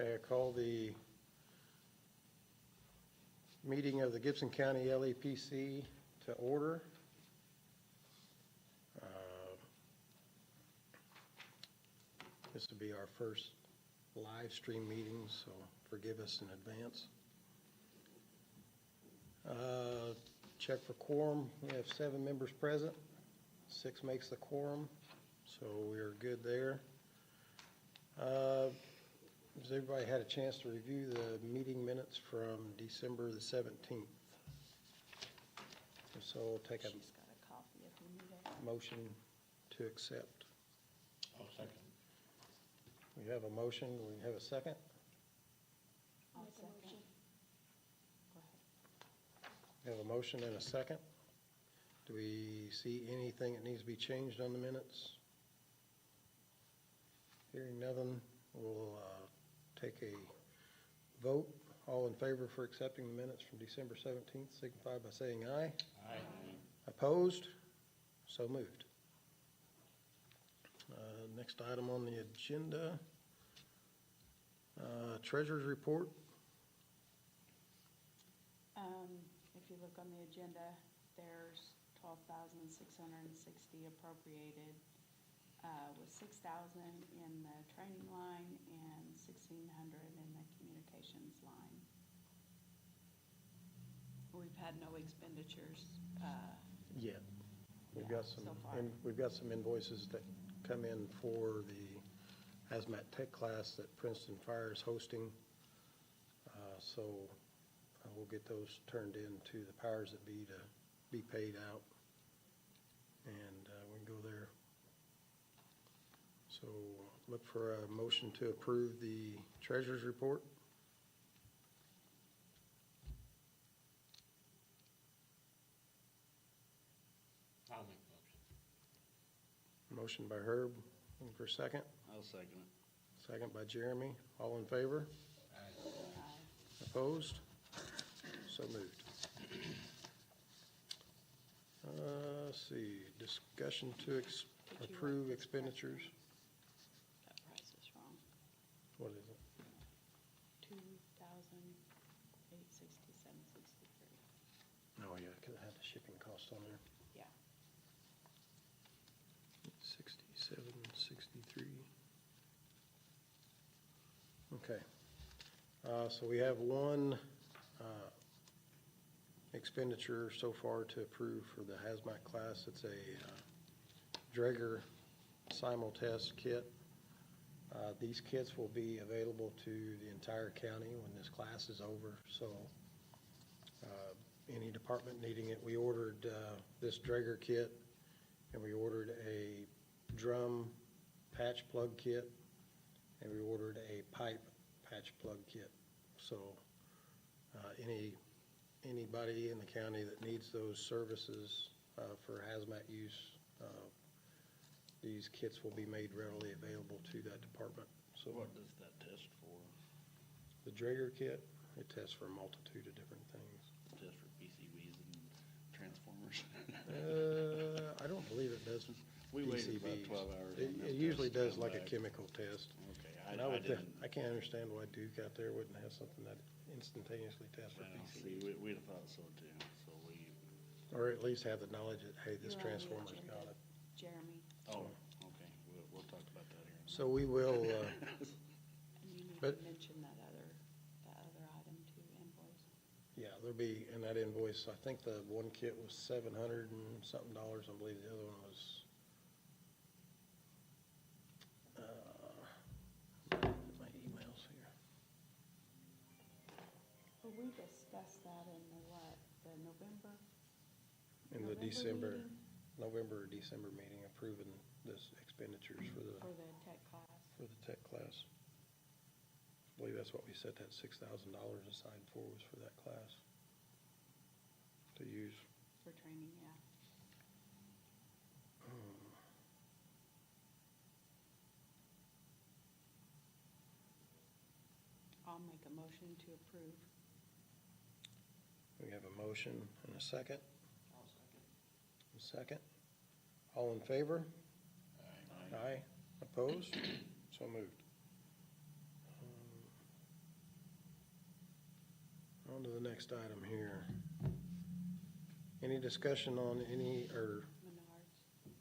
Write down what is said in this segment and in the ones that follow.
Okay, I call the meeting of the Gibson County LEPC to order. This will be our first live stream meeting, so forgive us in advance. Check for quorum. We have 7 members present. 6 makes the quorum, so we're good there. Has everybody had a chance to review the meeting minutes from December the 17th? So we'll take She's got a copy if you need it. motion to accept. I'll second. We have a motion. We have a second. I'll second. Go ahead. We have a motion and a second. Do we see anything that needs to be changed on the minutes? Hearing nothing, we'll take a vote. All in favor for accepting the minutes from December 17th, signify by saying aye. Aye. Opposed? So moved. Next item on the agenda, Treasurer's Report. If you look on the agenda, there's $12,660 appropriated, with $6,000 in the training line and $1,600 in the communications line. We've had no expenditures Yet. We've Yeah, got some, so far. we've got some invoices that come in for the hazmat tech class that Princeton Fire is hosting. So we'll get those turned in to the powers that be to be paid out. And we can go there. So look for a motion to approve the treasurer's report. I'll make the motion. Motion by Herb. Looking for a second. I'll second it. Second by Jeremy. All in favor? Aye. Opposed? So moved. Let's see, discussion to approve expenditures. That price is wrong. What is it? $2,867.63. Oh, yeah, because it had the shipping cost on there. Yeah. 67.63. Okay. So we have one expenditure so far to approve for the hazmat class. It's a Draeger simultest kit. These kits will be available to the entire county when this class is over. So any department needing it, we ordered this Draeger kit, and we ordered a drum patch plug kit, and we ordered a pipe patch plug kit. So anybody in the county that needs those services for hazmat use, these kits will be made readily available to that department. So What does that test for? the Draeger kit, it tests for a multitude of different things. Test for PCBs and transformers? I don't believe it does We waited about PCBs. 12 hours on It that usually test to does come like a back. chemical test. Okay, And I didn't. I can't understand why Duke out there wouldn't have something that instantaneously tests for I don't see, PCBs. we'd have thought so too, so we, Or at least have the knowledge that, hey, this You're on the transformer's agenda, got it. Jeremy, oh, okay, we'll talk about that here. So we will, and you need to But- mention that other item too, invoice. yeah, there'll be, in that invoice, I think the one kit was $700 and something. I believe the other one was, my emails here. Well, we discussed that in the November? In the November meeting? November or December meeting, approving this expenditures for the For the tech class. tech class. I believe that's what we set that $6,000 aside for, was for that class to use. For training, yeah. I'll make a motion to approve. We have a motion and a second. I'll second. A second. All in favor? Aye. Aye. Opposed? So moved. On to the next item here. Any discussion on any, or, Menards.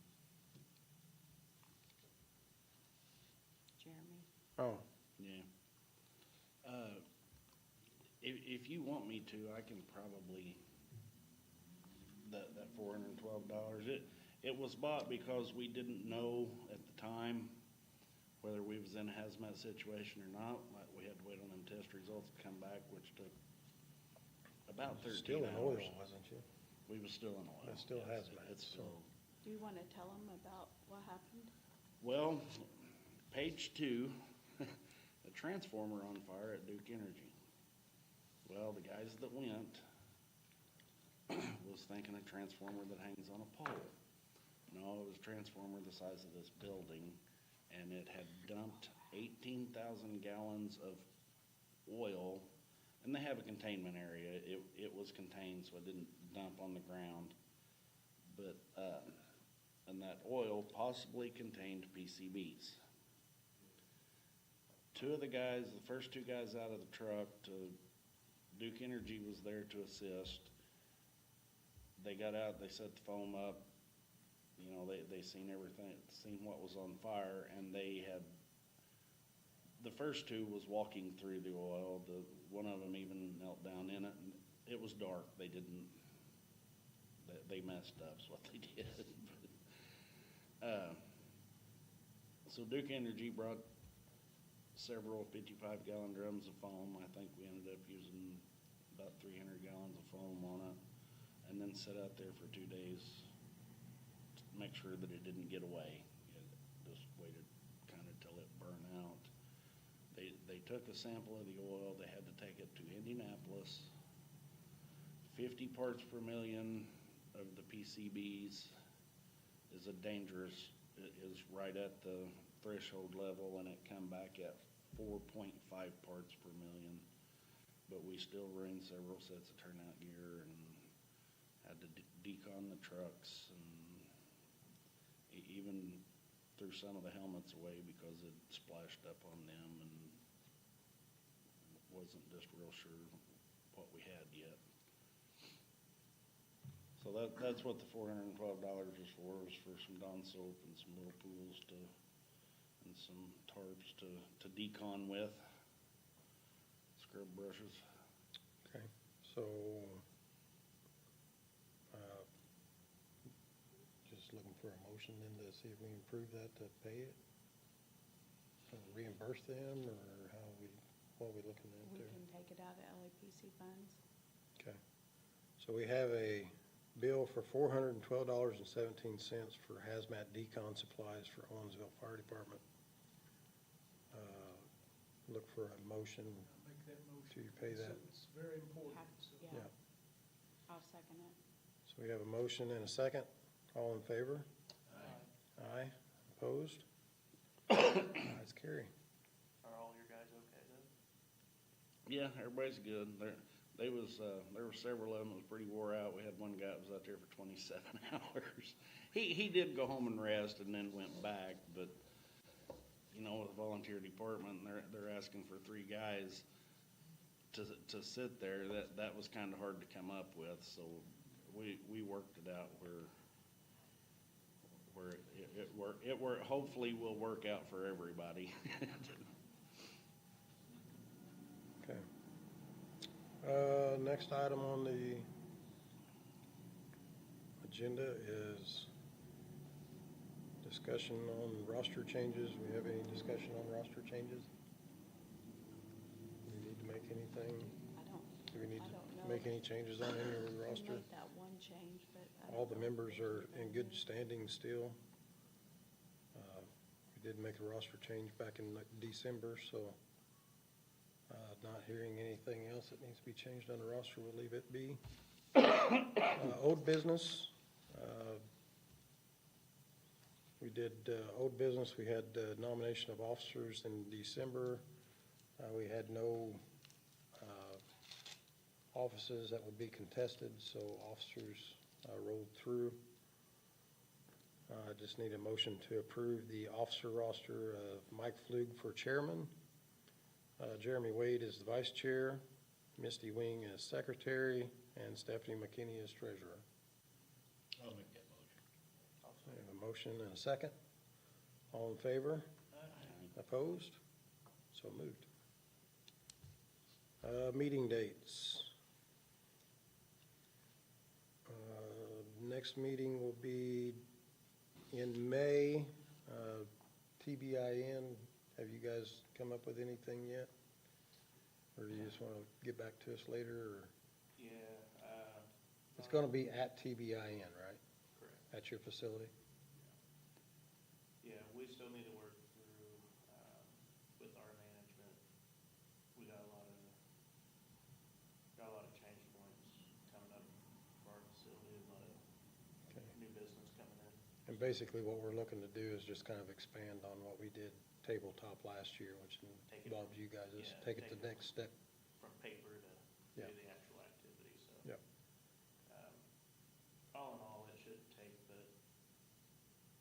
Jeremy. oh, Yeah. If you want me to, I can probably, that $412, it was bought because we didn't know at the time whether we was in a hazmat situation or not. Like, we had to wait on them test results to come back, which took about 13 still in hours. oil, wasn't you? We was still in oil. That's still yes. hazmat, It's so- still, Do you want to tell them about what happened? well, page 2, a transformer on fire at Duke Energy. Well, the guys that went was thinking a transformer that hangs on a pole. No, it was a transformer the size of this building, and it had dumped 18,000 gallons of oil, and they have a containment area. It was contained, so it didn't dump on the ground. But, and that oil possibly contained PCBs. Two of the guys, the first two guys out of the truck, Duke Energy was there to assist. They got out, they set the foam up, you know, they seen everything, seen what was on fire, and they had, the first two was walking through the oil, one of them even knelt down in it, and it was dark, they messed up, is what they did. So Duke Energy brought several 55-gallon drums of foam. I think we ended up using about 300 gallons of foam on it, and then set out there for 2 days to make sure that it didn't get away. It just waited kind of till it burned out. They took a sample of the oil. They had to take it to Indianapolis. 50 parts per million of the PCBs is right at the threshold level, and it come back at 4.5 parts per million. But we still ran several sets of turnout gear and had to decon the trucks, and even threw some of the helmets away because it splashed up on them and wasn't just real sure what we had yet. So that's what the $412 is for some Dawn soap and some little pools and some tarps to decon with, scrub brushes. okay, so, just looking for a motion then to see if we can approve that to pay it? Or reimburse them, or what are we looking at We there? can take it out of LEPC funds. Okay, so we have a bill for $412.17 for hazmat decon supplies for Owensville Fire Department. Look for a motion Make that motion. to pay that. It's very important. so. Yeah, Yeah. I'll second it. So we have a motion and a second. All in favor? Aye. Aye. Opposed? Ayes carry. Are all your guys okay then? Yeah, everybody's good. There were several of them that was pretty wore out. We had one guy that was out there for 27 hours. He did go home and rest and then went back, but you know, with a volunteer department, they're asking for 3 guys to sit there. That was kind of hard to come up with. So we worked it out where it hopefully will work out for everybody. Okay. Next item on the agenda is discussion on roster changes. We have any discussion on roster changes? Do we need to make anything? Do we need I don't to know. make any changes on any of the We roster? made that one change, but I All don't the know. members are in good standing still. We did make a roster change back in December, so not hearing anything else that needs to be changed on the roster, we'll leave it be. Old business. We did old business. We had nomination of officers in December. We had no offices that would be contested, so officers rolled through. I just need a motion to approve the officer roster of Mike Flug for chairman, Jeremy Wade is the vice chair, Misty Wing as secretary, and Stephanie McKinney as treasurer. I'll make that motion. We have a motion and a second. All in favor? Opposed? So moved. Meeting dates. Next meeting will be in May. TBIN, have you guys come up with anything yet? Or do you just want to get back to us later, or? Yeah, It's going to be at TBIN, right? correct. At your facility? Yeah, we still need to work through, with our management. We got a lot of change points coming up for our facility, a lot of Okay. new business coming in. And basically what we're looking to do is just kind of expand on what we did tabletop last year, which Take it involved from- you guys, just yeah, take it to take the it next step. From paper to Yeah. do the actual activity, so. Yep. All in all, it should take, but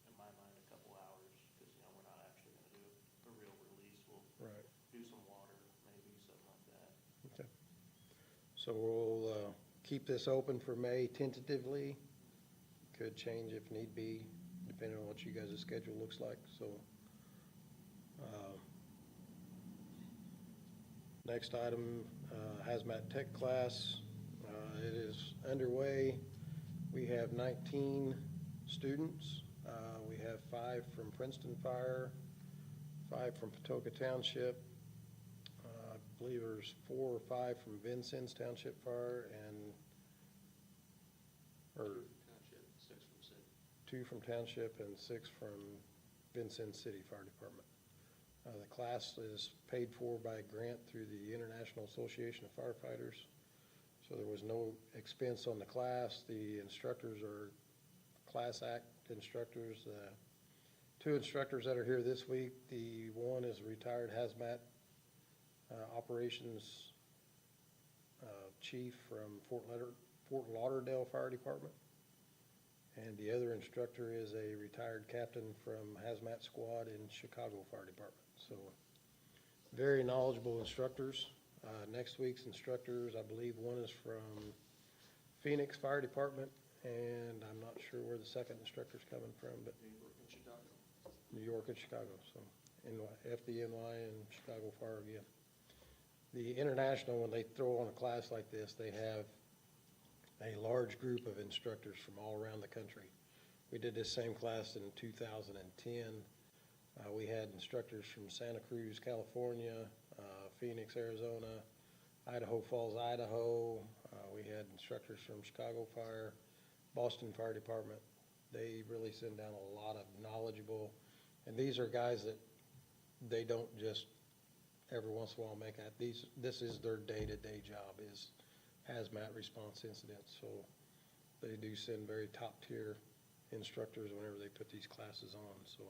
in my mind, a couple hours, because, we're not actually gonna do a real release. We'll Right. do some water, maybe, something like that. Okay. So we'll keep this open for May tentatively. Could change if need be, depending on what you guys' schedule looks like, so. Next item, hazmat tech class. It is underway. We have 19 students. We have 5 from Princeton Fire, 5 from Patoka Township. I believe there's 4 or 5 from Vincennes Township Fire, or Township, 6 from city. 2 from Township and 6 from Vincennes City Fire Department. The class is paid for by a grant through the International Association of Firefighters. So there was no expense on the class. The instructors are Class Act instructors. 2 instructors that are here this week. The one is a retired hazmat operations chief from Fort Lauderdale Fire Department. And the other instructor is a retired captain from Hazmat Squad in Chicago Fire Department. So very knowledgeable instructors. Next week's instructors, I believe one is from Phoenix Fire Department, and I'm not sure where the second instructor's coming from, but New York and Chicago. New York and Chicago, so FDNY and Chicago Fire again. The international, when they throw on a class like this, they have a large group of instructors from all around the country. We did this same class in 2010. We had instructors from Santa Cruz, California, Phoenix, Arizona, Idaho Falls, Idaho. We had instructors from Chicago Fire, Boston Fire Department. They really send down a lot of knowledgeable, and these are guys that they don't just every once in a while make that. This is their day-to-day job, is hazmat response incidents. So they do send very top-tier instructors whenever they put these classes on. So,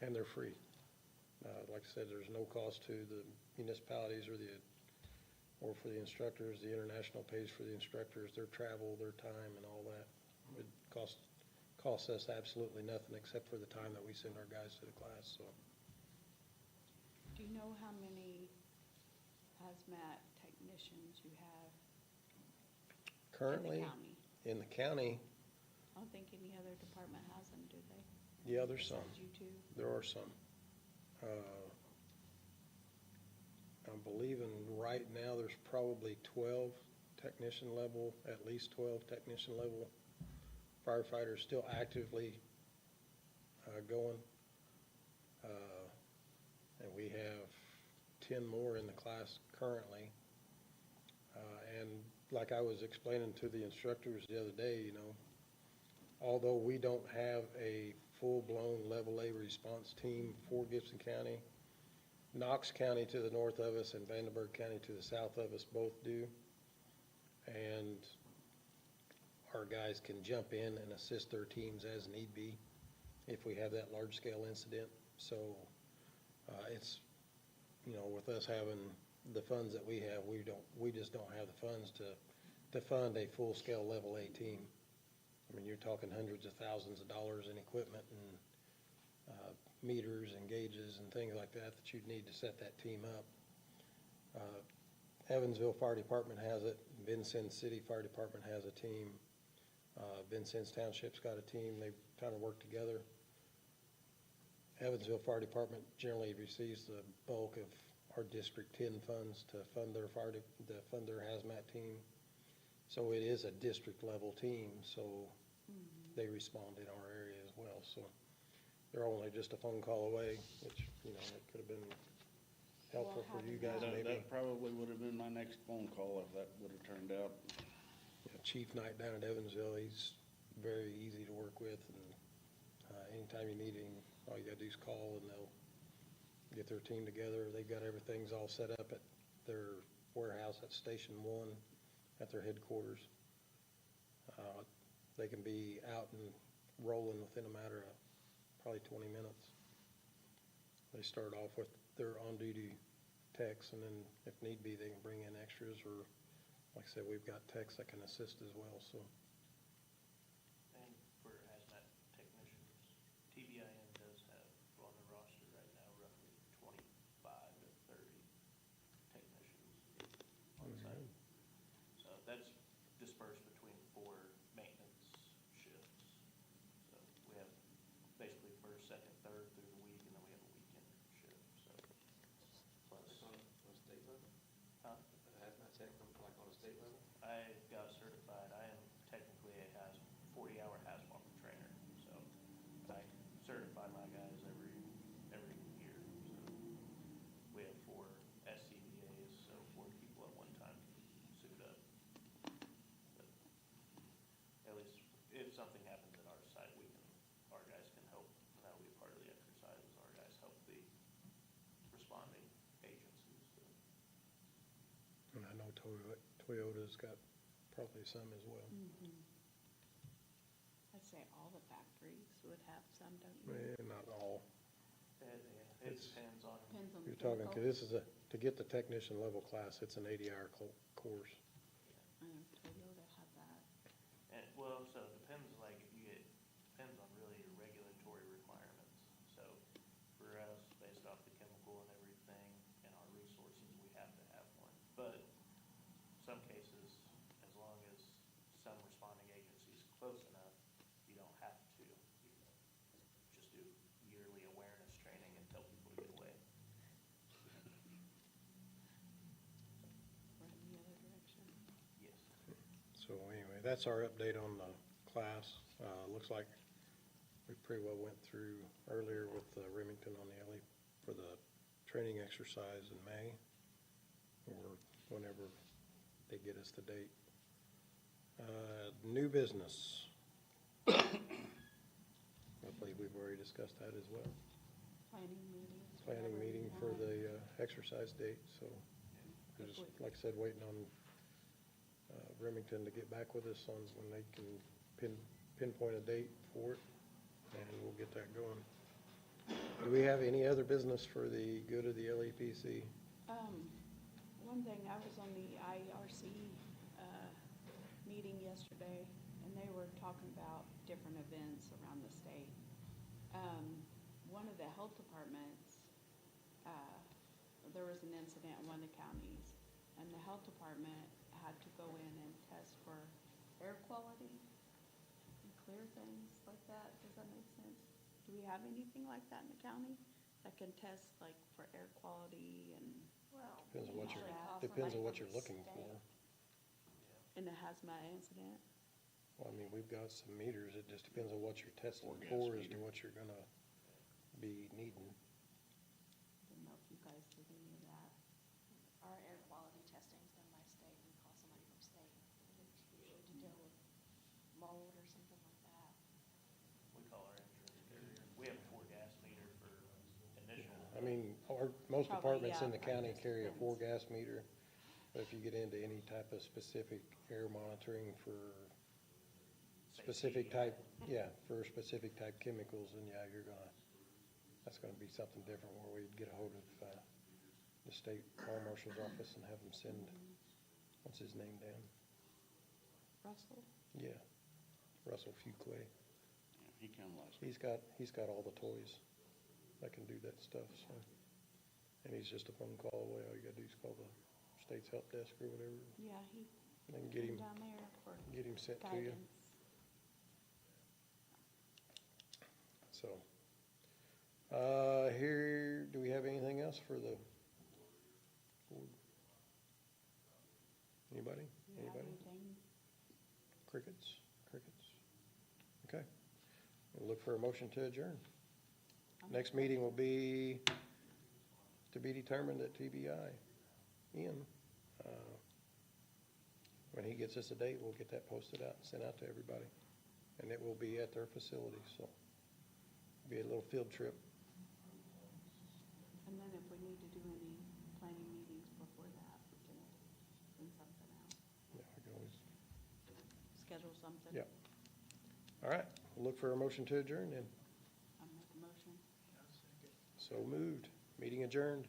and they're free. Like I said, there's no cost to the municipalities or for the instructors. The international pays for the instructors, their travel, their time, and all that. It costs us absolutely nothing except for the time that we send our guys to the class. So. Do you know how many hazmat technicians you have Currently, in the county? in the county, I don't think any other department has them, do they? yeah, there's some. Besides you two? There are some. I'm believing right now there's probably 12 technician level, at least 12 technician level firefighters still actively going. And we have 10 more in the class currently. And like I was explaining to the instructors the other day, although we don't have a full-blown level A response team for Gibson County, Knox County to the north of us and Vandenberg County to the south of us both do. And our guys can jump in and assist their teams as need be if we have that large-scale incident. So it's, with us having the funds that we have, we just don't have the funds to fund a full-scale level A team. I mean, you're talking hundreds of thousands of dollars in equipment and meters and gauges and things like that you'd need to set that team up. Evansville Fire Department has it, Vincennes City Fire Department has a team, Vincennes Township's got a team, they kind of work together. Evansville Fire Department generally receives the bulk of our District 10 funds to fund their hazmat team. So it is a district level team, so they respond in our area as well, so they're only just a phone call away, which, you know, it could have been helpful for you guys That, maybe. that probably would have been my next phone call if that would have turned out. Yeah, Chief Knight down at Evansville, he's very easy to work with, and anytime you need him, all you gotta do is call and they'll get their team together. They've got everything's all set up at their warehouse at Station 1 at their headquarters. They can be out and rolling within a matter of probably 20 minutes. They start off with their on-duty techs, and then if need be, they can bring in extras, or like I said, we've got techs that can assist as well, so. And for hazmat technicians, TBIN does have on the roster right now roughly 25 to 30 technicians on site. So that's dispersed between 4 maintenance shifts. So we have basically first, second, third through the week, and then we have a weekend shift, so. Plus, On a state level? huh? Hazmat tech, like on a state level? I got certified, I am technically a 40-hour hazmat trainer, so I certify my guys every year. So we have 4 SCBAs, so 4 people at one time suit up. But at least if something happens at our site, our guys can help, and that'll be part of the exercise, is our guys help the responding agencies, so. And I know Toyota's got probably some as well. I'd say all the factories would have some, don't you? Not all. It It's- depends on. Depends on the You're talking, chemical. because this is to get the technician level class, it's an 80-hour course. I know Toyota had that. And, well, so it depends, like, depends on really your regulatory requirements. So for us, based off the chemical and everything and our resources, we have to have one. But some cases, as long as some responding agency is close enough, you don't have to. You just do yearly awareness training and tell people to get away. Or in the other direction. Yes. So anyway, that's our update on the class. Looks like we pretty well went through earlier with Remington on the for the training exercise in May, or whenever they get us the date. New business. I believe we've already discussed that as well. Planning meeting. Planning whatever meeting you for want. the exercise date, so we're just, like I said, waiting on Remington to get back with us on when they can pinpoint a date for it, and we'll get that going. Do we have any other business for the good of the LEPC? One thing, I was on the IRC meeting yesterday, and they were talking about different events around the state. One of the health departments, there was an incident in one of the counties, and the health department had to go in and test for air quality and clear things like that. Does that make sense? Do we have anything like that in the county that can test like for air quality and Well, Depends on what you're, usually call depends on somebody what from you're the looking for. state. in a hazmat incident? Well, I mean, we've got some meters, it just depends on what you're testing Or gas for as to meter. what you're gonna be needing. Didn't know if you guys did any of that. Our air quality testing is done by state. We call somebody from state. It's usually to deal with mold or something like that. We call our insurance carrier. We have a 4 gas meter for initial. I mean, most Probably, departments in yeah, the county just carry a depends. 4-gas meter, but if you get into any type of specific air monitoring for specific type, for specific type chemicals, then that's gonna be something different where we'd get a hold of the state fire marshal's office and have them send, what's his name, Dan? Russell? Yeah, Russell Fuqua. Yeah, he come last week. He's got all the toys that can do that stuff, so. And he's just a phone call away. All you gotta do is call the State's Help Desk or whatever, Yeah, he and get came him, down there for get him sent to you. guidance. So, here, do we have anything else for the board? Anybody? You have Anybody? anything? Crickets? Crickets? Okay. We'll look for a motion to adjourn. Next meeting will be to be determined at TBI. Ian, when he gets us a date, we'll get that posted out and sent out to everybody. And it will be at their facility, so be a little field trip. And then if we need to do any planning meetings before that, we can send something out, Yeah, I can always, schedule something. yeah. All right, we'll look for a motion to adjourn then. I'll make a motion. So moved. Meeting adjourned.